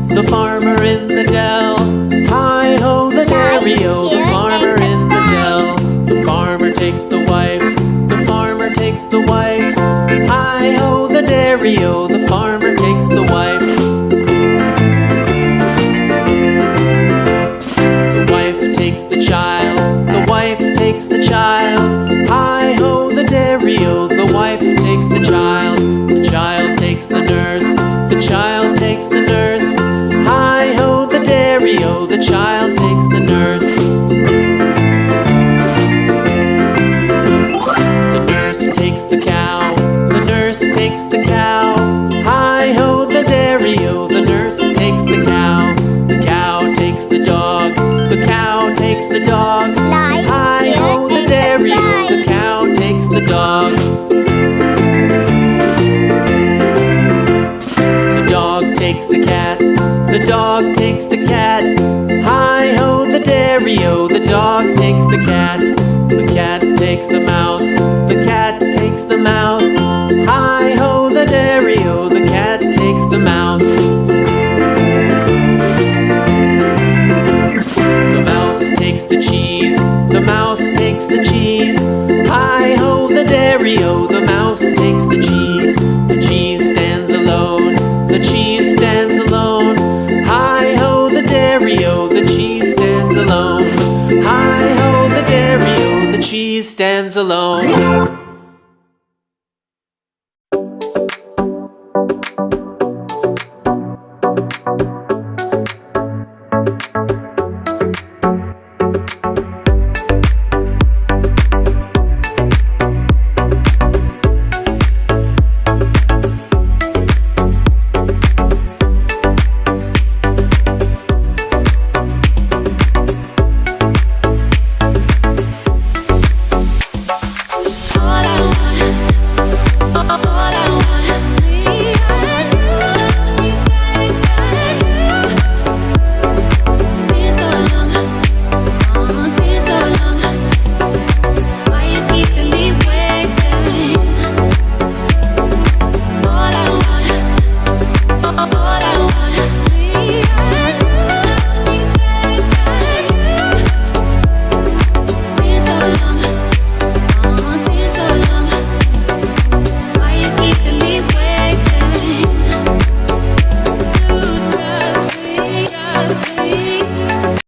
The farmer in the dell. Hi-ho, the dairy-o, the farmer is the dell. The farmer takes the wife, the farmer takes the wife. Hi-ho, the dairy-o, the farmer takes the wife. The wife takes the child, the wife takes the child. Hi-ho, the dairy-o, the wife takes the child. The child takes the nurse, the child takes the nurse. Hi-ho, the dairy-o, the child takes the nurse. The nurse takes the cow, the nurse takes the cow. Hi-ho, the dairy-o, the nurse takes the cow. The cow takes the dog, the cow takes the dog. Hi-ho, the dairy-o, the cow takes the dog. The dog takes the cat, the dog takes the cat. Hi-ho, the dairy-o, the dog takes the cat. The cat takes the mouse, the cat takes the mouse. Hi-ho, the dairy-o, the cat takes the mouse. The mouse takes the cheese, the mouse takes the cheese. Hi-ho, the dairy-o, the mouse takes the cheese. The cheese stands alone, the cheese stands alone. Hi-ho, the dairy-o, the cheese stands alone. Hi-ho, the dairy-o, the cheese stands alone.